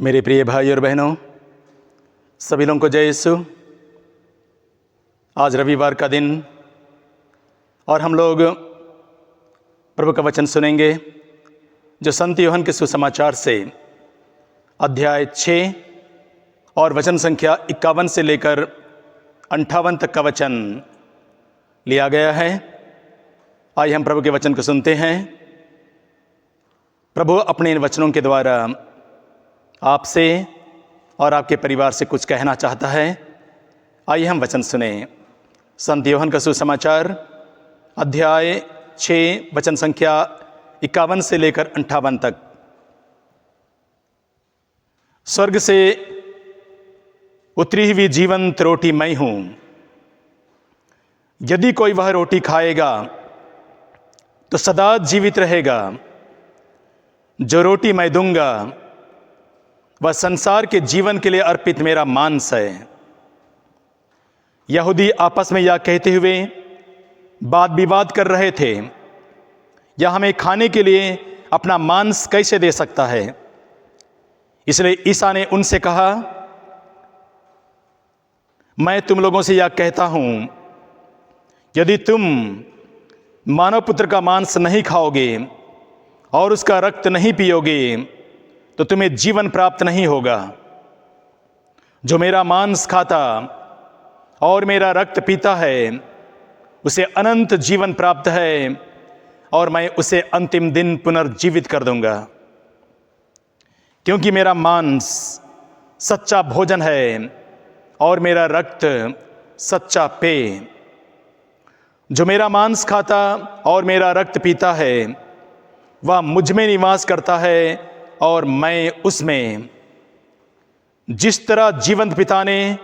मेरे प्रिय भाई और बहनों, सभी लोगों को जय यीशु। आज रविवार का दिन और हम लोग प्रभु का वचन सुनेंगे जो संत यूहन्ना के सुसमाचार से अध्याय 6 और वचन संख्या 51 से लेकर 58 तक का वचन लिया गया है। आइए हम प्रभु के वचन को सुनते हैं। प्रभु अपने इन वचनों के द्वारा आपसे और आपके परिवार से कुछ कहना चाहता है। आइए हम वचन सुने। संत यूहन्ना का सुसमाचार अध्याय 6 वचन संख्या 51 से लेकर 58 तक। स्वर्ग से उतरी हुई जीवंत रोटी मैं हूं। यदि कोई वह रोटी खाएगा तो सदा जीवित रहेगा। जो रोटी मैं दूंगा वह संसार के जीवन के लिए अर्पित मेरा मांस है। यहूदी आपस में यह कहते हुए वाद विवाद कर रहे थे, यह हमें खाने के लिए अपना मांस कैसे दे सकता है। इसलिए ईसा ने उनसे कहा, मैं तुम लोगों से यह कहता हूं, यदि तुम मानव पुत्र का मांस नहीं खाओगे और उसका रक्त नहीं पियोगे तो तुम्हें जीवन प्राप्त नहीं होगा। जो मेरा मांस खाता और मेरा रक्त पीता है उसे अनंत जीवन प्राप्त है और मैं उसे अंतिम दिन पुनर्जीवित कर दूंगा। क्योंकि मेरा मांस सच्चा भोजन है और मेरा रक्त सच्चा पेय। जो मेरा मांस खाता और मेरा रक्त पीता है वह मुझ में निवास करता है और मैं उसमें। जिस तरह जीवंत पिता ने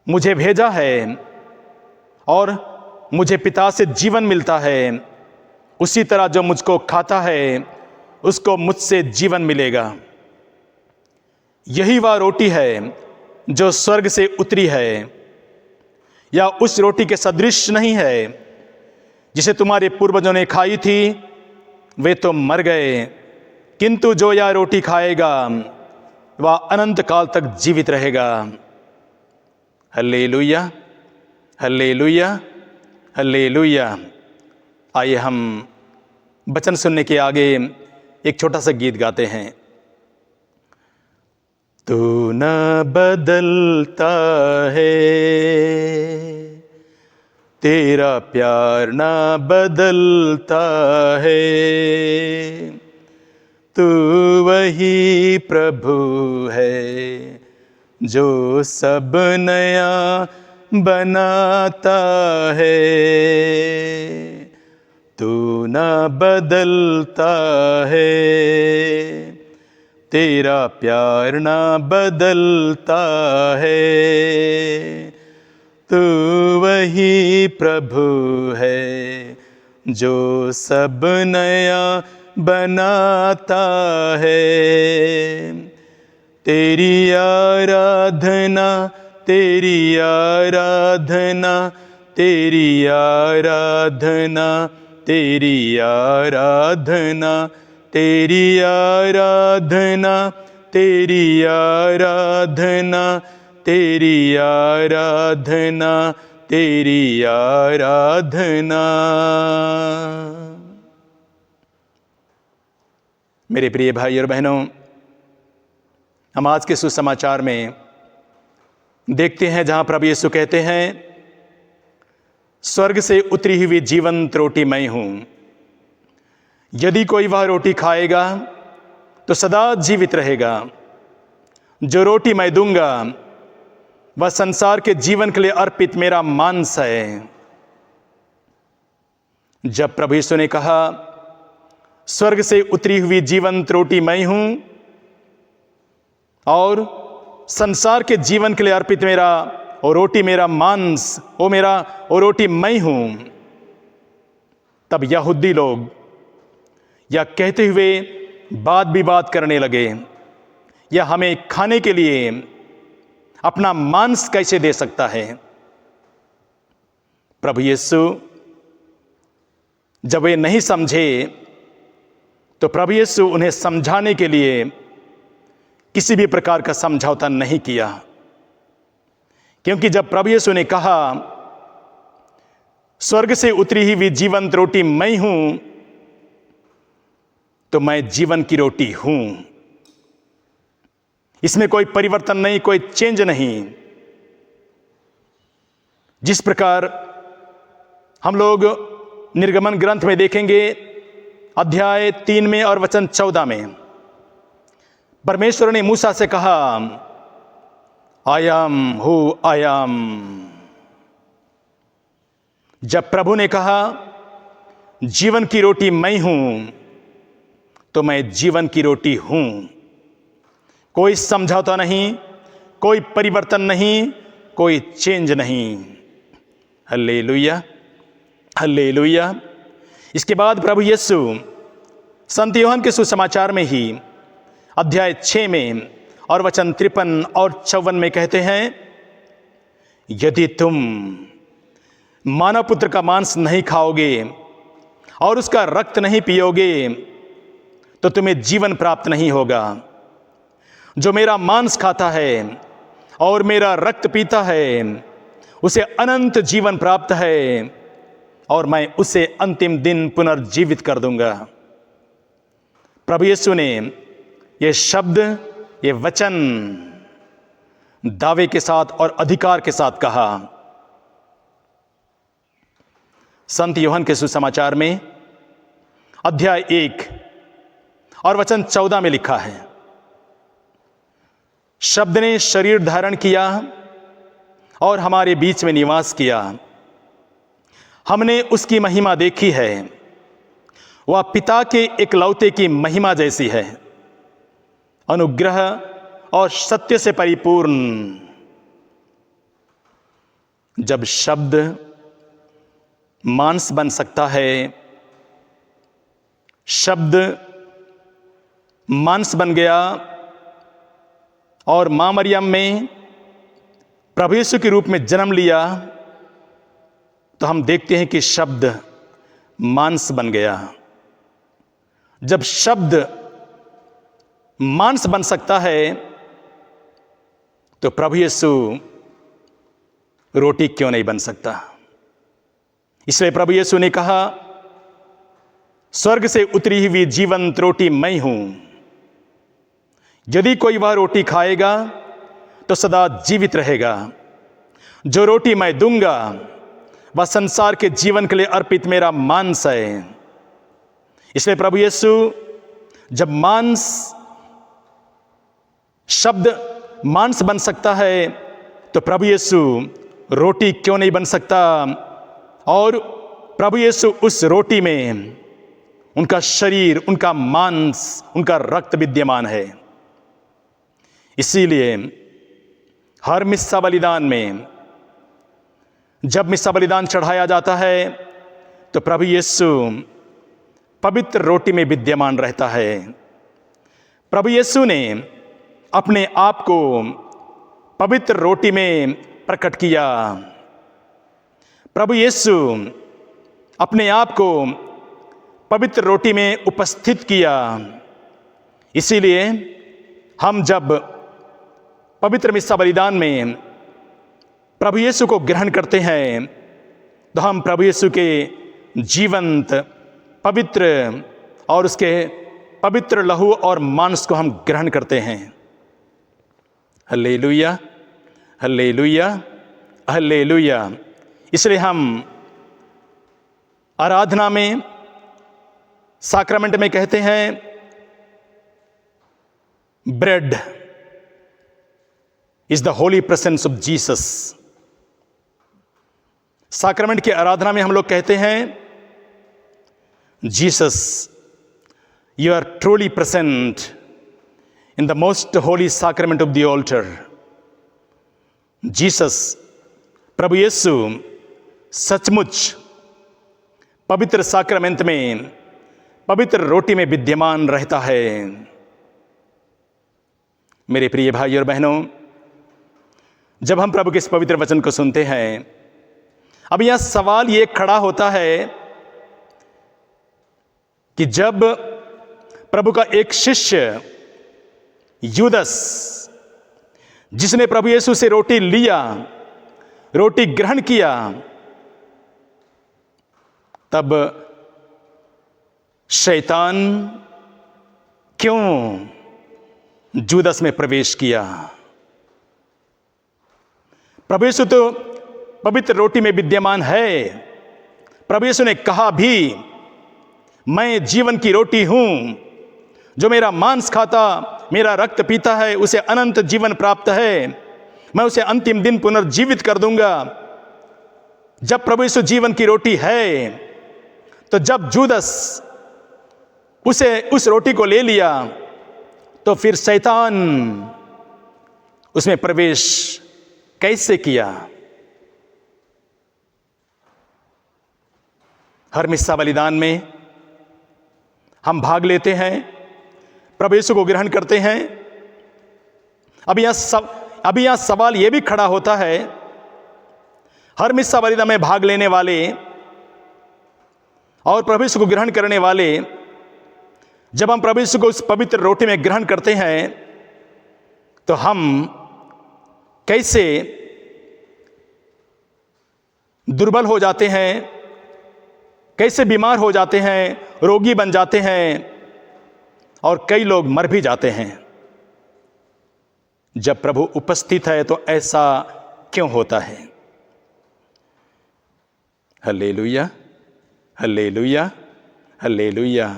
मुझे भेजा है और मुझे पिता से जीवन मिलता है, उसी तरह जो मुझको खाता है उसको मुझसे जीवन मिलेगा। यही वह रोटी है जो स्वर्ग से उतरी है। या उस रोटी के सदृश नहीं है जिसे तुम्हारे पूर्वजों ने खाई थी, वे तो मर गए, किंतु जो यह रोटी खाएगा वह अनंत काल तक जीवित रहेगा। Hallelujah, hallelujah, hallelujah. आइए हम वचन सुनने के आगे एक छोटा सा गीत गाते हैं। तू न बदलता है, तेरा प्यार न बदलता है। तू वही प्रभु है जो सब नया बनाता है। तू न बदलता है, तेरा प्यार न बदलता है। तू वही प्रभु है जो सब नया बनाता है। तेरी आराधना, तेरी आराधना, तेरी आराधना, तेरी आराधना, तेरी आराधना, तेरी आराधना, तेरी आराधना, तेरी आराधना। मेरे प्रिय भाई और बहनों, हम आज के सुसमाचार में देखते हैं जहां प्रभु यीशु कहते हैं, स्वर्ग से उतरी हुई जीवंत रोटी मैं हूं। यदि कोई वह रोटी खाएगा तो सदा जीवित रहेगा। जो रोटी मैं दूंगा वह संसार के जीवन के लिए अर्पित मेरा मांस है। जब प्रभु यीशु ने कहा, स्वर्ग से उतरी हुई जीवंत रोटी मैं हूं और संसार के जीवन के लिए अर्पित मेरा और रोटी मेरा मांस, वो रोटी मैं हूं, तब यहूदी लोग यह कहते हुए वाद विवाद करने लगे, यह हमें खाने के लिए अपना मांस कैसे दे सकता है। प्रभु यीशु जब वे नहीं समझे तो प्रभु यीशु उन्हें समझाने के लिए किसी भी प्रकार का समझौता नहीं किया, क्योंकि जब प्रभु यीशु ने कहा स्वर्ग से उतरी हुई जीवंत रोटी मैं हूं, तो मैं जीवन की रोटी हूं। इसमें कोई परिवर्तन नहीं, कोई चेंज नहीं। जिस प्रकार हम लोग निर्गमन ग्रंथ में देखेंगे अध्याय 3 में और वचन 14 में, परमेश्वर ने मूसा से कहा I am who I am. जब प्रभु ने कहा जीवन की रोटी मैं हूं, तो मैं जीवन की रोटी हूं। कोई समझौता नहीं, कोई परिवर्तन नहीं, कोई चेंज नहीं। Hallelujah, hallelujah. इसके बाद प्रभु यीशु संत यूहन्ना के सुसमाचार में ही अध्याय 6 में और वचन 53 और 54 में कहते हैं, यदि तुम मानव पुत्र का मांस नहीं खाओगे और उसका रक्त नहीं पियोगे, तो तुम्हें जीवन प्राप्त नहीं होगा। जो मेरा मांस खाता है और मेरा रक्त पीता है, उसे अनंत जीवन प्राप्त है और मैं उसे अंतिम दिन पुनर्जीवित कर दूंगा। प्रभु यीशु ने यह शब्द, ये वचन दावे के साथ और अधिकार के साथ कहा। संत यूहन्ना के सुसमाचार में अध्याय 1 और वचन 14 में लिखा है, शब्द ने शरीर धारण किया और हमारे बीच में निवास किया। हमने उसकी महिमा देखी है, वह पिता के एकलौते की महिमा जैसी है, अनुग्रह और सत्य से परिपूर्ण। जब शब्द मांस बन सकता है, शब्द मांस बन गया और मां मरियम में प्रभु यीशु के रूप में जन्म लिया, तो हम देखते हैं कि शब्द मांस बन गया। जब शब्द मांस बन सकता है, तो प्रभु यीशु रोटी क्यों नहीं बन सकता? इसलिए प्रभु यीशु ने कहा स्वर्ग से उतरी हुई जीवंत रोटी मैं हूं। यदि कोई वह रोटी खाएगा तो सदा जीवित रहेगा। जो रोटी मैं दूंगा वह संसार के जीवन के लिए अर्पित मेरा मांस है। इसलिए प्रभु यीशु जब शब्द मांस बन सकता है, तो प्रभु यीशु रोटी क्यों नहीं बन सकता? और प्रभु यीशु उस रोटी में उनका शरीर, उनका मांस, उनका रक्त विद्यमान है। इसीलिए हर मिस्सा बलिदान में जब मिस्सा बलिदान चढ़ाया जाता है, तो प्रभु यीशु पवित्र रोटी में विद्यमान रहता है। प्रभु यीशु ने अपने आप को पवित्र रोटी में प्रकट किया। प्रभु यीशु अपने आप को पवित्र रोटी में उपस्थित किया। इसीलिए हम जब पवित्र मिस्सा बलिदान में प्रभु यीशु को ग्रहण करते हैं, तो हम प्रभु यीशु के जीवंत, पवित्र और उसके पवित्र लहू और मांस को हम ग्रहण करते हैं। Hallelujah, hallelujah, hallelujah. इसलिए हम आराधना में, साक्रामेंट में कहते हैं bread is the holy presence of Jesus. Sacrament की आराधना में हम लोग कहते हैं Jesus, you are truly present in the most holy sacrament of the altar. Jesus, प्रभु यीशु सचमुच पवित्र साक्रामेंट में, पवित्र रोटी में विद्यमान रहता है। मेरे प्रिय भाई और बहनों, जब हम प्रभु के इस पवित्र वचन को सुनते हैं, अब यह सवाल ये खड़ा होता है कि जब प्रभु का एक शिष्य यूदस जिसने प्रभु यीशु से रोटी लिया, रोटी ग्रहण किया, तब शैतान क्यों यूदस में प्रवेश किया? प्रभु यीशु तो पवित्र रोटी में विद्यमान है। प्रभु यीशु ने कहा भी, मैं जीवन की रोटी हूं, जो मेरा मांस खाता, मेरा रक्त पीता है, उसे अनंत जीवन प्राप्त है, मैं उसे अंतिम दिन पुनर्जीवित कर दूंगा। जब प्रभु यीशु जीवन की रोटी है, तो जब यूदस उस रोटी को ले लिया, तो फिर शैतान उसमें प्रवेश कैसे किया? हर मिस्सा बलिदान में हम भाग लेते हैं, प्रभु यीशु को ग्रहण करते हैं। अभी यहां सवाल यह भी खड़ा होता है, हर मिस्सा बलिदान में भाग लेने वाले और प्रभु यीशु को ग्रहण करने वाले, जब हम प्रभु यीशु को उस पवित्र रोटी में ग्रहण करते हैं, तो हम कैसे दुर्बल हो जाते हैं, कैसे बीमार हो जाते हैं, रोगी बन जाते हैं और कई लोग मर भी जाते हैं। जब प्रभु उपस्थित है तो ऐसा क्यों होता है? Hallelujah, hallelujah, hallelujah.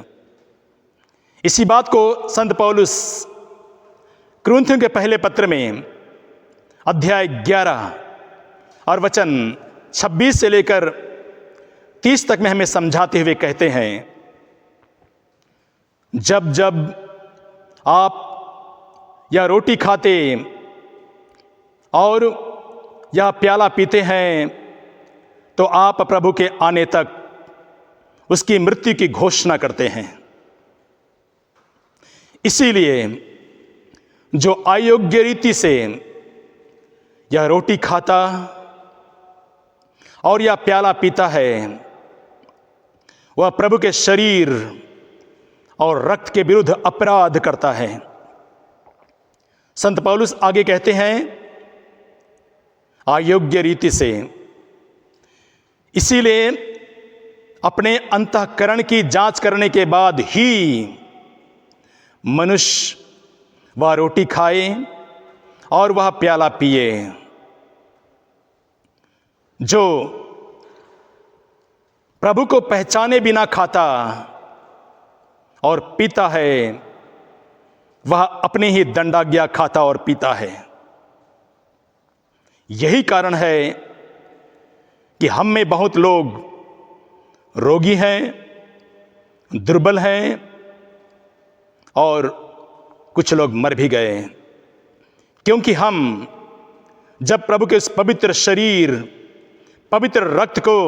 इसी बात को संत पौलुस कुरिन्थियों के पहले पत्र में अध्याय 11 और वचन 26 से लेकर 30 तक में हमें समझाते हुए कहते हैं, जब जब आप यह रोटी खाते और यह प्याला पीते हैं, तो आप प्रभु के आने तक उसकी मृत्यु की घोषणा करते हैं। इसीलिए जो अयोग्य रीति से यह रोटी खाता और यह प्याला पीता है, वह प्रभु के शरीर और रक्त के विरुद्ध अपराध करता है। संत पौलुस आगे कहते हैं, अयोग्य रीति से, इसीलिए अपने अंतःकरण की जांच करने के बाद ही मनुष्य वह रोटी खाए और वह प्याला पिए। जो प्रभु को पहचाने बिना खाता और पीता है, वह अपनी ही दंडाज्ञा खाता और पीता है। यही कारण है कि हम में बहुत लोग रोगी हैं, दुर्बल हैं और कुछ लोग मर भी गए, क्योंकि हम जब प्रभु के उस पवित्र शरीर, पवित्र रक्त को,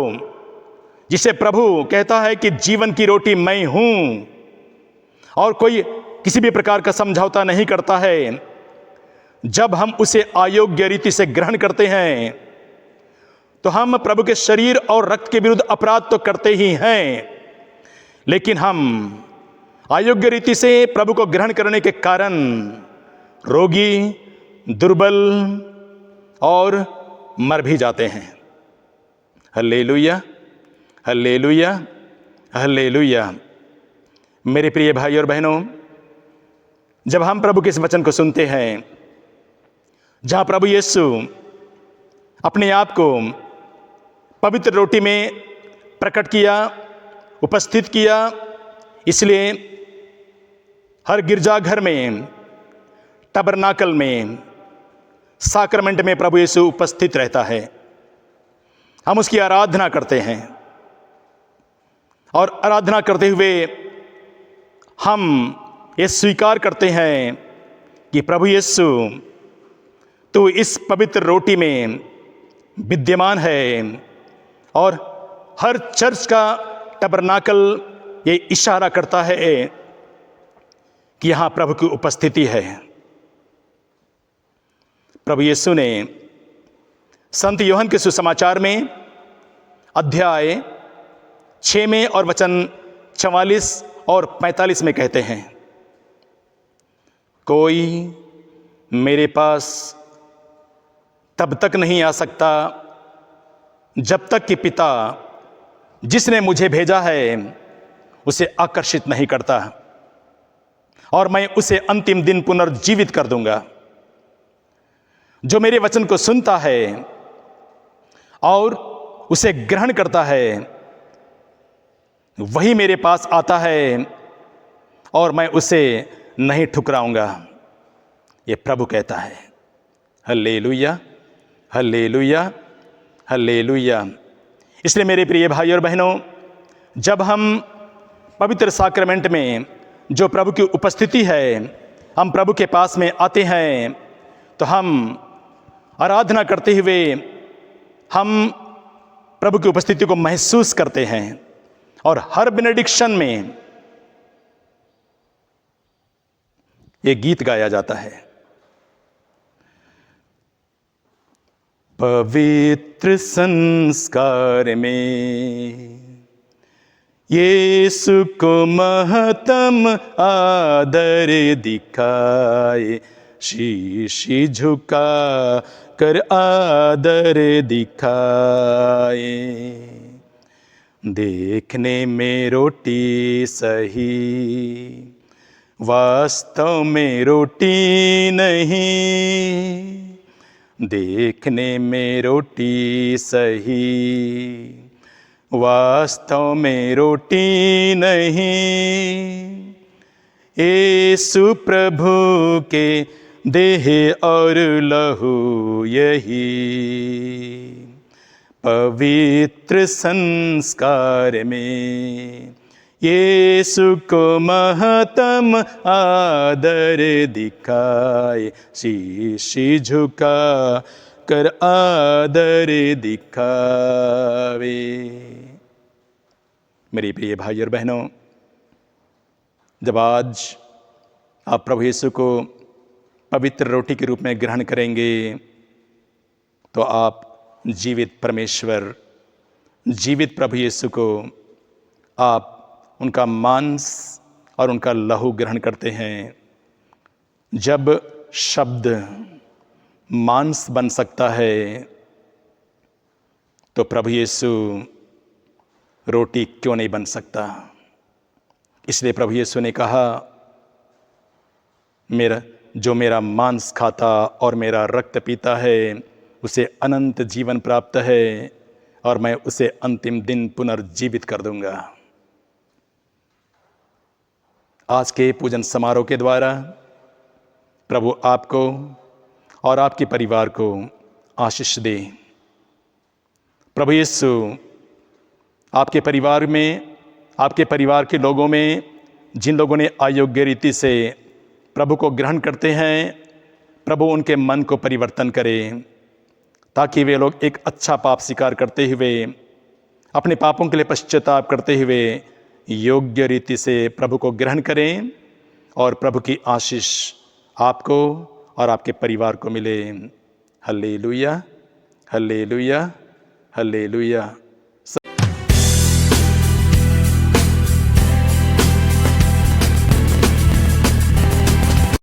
जिसे प्रभु कहता है कि जीवन की रोटी मैं हूं और कोई किसी भी प्रकार का समझौता नहीं करता है, जब हम उसे अयोग्य रीति से ग्रहण करते हैं, तो हम प्रभु के शरीर और रक्त के विरुद्ध अपराध तो करते ही हैं, लेकिन हम अयोग्य रीति से प्रभु को ग्रहण करने के कारण रोगी, दुर्बल और मर भी जाते हैं। Hallelujah, hallelujah, hallelujah. मेरे प्रिय भाई और बहनों, जब हम प्रभु के इस वचन को सुनते हैं, जहां प्रभु यीशु अपने आप को पवित्र रोटी में प्रकट किया, उपस्थित किया, इसलिए हर गिरजाघर में, टबरनाकल में, साक्रमेंट में प्रभु यीशु उपस्थित रहता है। हम उसकी आराधना करते हैं और आराधना करते हुए हम ये स्वीकार करते हैं कि प्रभु यीशु तू इस पवित्र रोटी में विद्यमान है। और हर चर्च का टबरनाकल ये इशारा करता है कि यहां प्रभु की उपस्थिति है। प्रभु यीशु ने संत यूहन्ना के सुसमाचार में अध्याय 6 में और वचन 44 और 45 में कहते हैं, कोई मेरे पास तब तक नहीं आ सकता जब तक कि पिता जिसने मुझे भेजा है उसे आकर्षित नहीं करता, और मैं उसे अंतिम दिन पुनर्जीवित कर दूंगा। जो मेरे वचन को सुनता है और उसे ग्रहण करता है वही मेरे पास आता है और मैं उसे नहीं ठुकराऊंगा। ये प्रभु कहता है। Hallelujah, hallelujah, hallelujah. इसलिए मेरे प्रिय भाई और बहनों, जब हम पवित्र साक्रमेंट में जो प्रभु की उपस्थिति है, हम प्रभु के पास में आते हैं, तो हम आराधना करते हुए हम प्रभु की उपस्थिति को महसूस करते हैं। और हर बेनेडिक्शन में ये गीत गाया जाता है, पवित्र संस्कार में यीशु को महत्तम आदर दिखाए, शीश झुका कर आदर दिखाए। देखने में रोटी सही, वास्तव में रोटी नहीं। देखने में रोटी सही, वास्तव में रोटी नहीं। यीशु प्रभु के देह और लहू यही पवित्र संस्कार में यीशु को महत्तम आदर दिखाए, शीश झुका कर आदर दिखावे। मेरे प्रिय भाई और बहनों, जब आज आप प्रभु यीशु को पवित्र रोटी के रूप में ग्रहण करेंगे, तो आप जीवित परमेश्वर, जीवित प्रभु यीशु को आप उनका मांस और उनका लहू ग्रहण करते हैं। जब शब्द मांस बन सकता है, तो प्रभु यीशु रोटी क्यों नहीं बन सकता? इसलिए प्रभु यीशु ने कहा, जो मेरा मांस खाता और मेरा रक्त पीता है उसे अनंत जीवन प्राप्त है और मैं उसे अंतिम दिन पुनर्जीवित कर दूंगा। आज के पूजन समारोह के द्वारा प्रभु आपको और आपके परिवार को आशीष दे। प्रभु यीशु आपके परिवार में, आपके परिवार के लोगों में जिन लोगों ने अयोग्य रीति से प्रभु को ग्रहण करते हैं, प्रभु उनके मन को परिवर्तन करें, ताकि वे लोग एक अच्छा पाप स्वीकार करते हुए, अपने पापों के लिए पश्चाताप करते हुए योग्य रीति से प्रभु को ग्रहण करें और प्रभु की आशीष आपको और आपके परिवार को मिले। Hallelujah, hallelujah, hallelujah.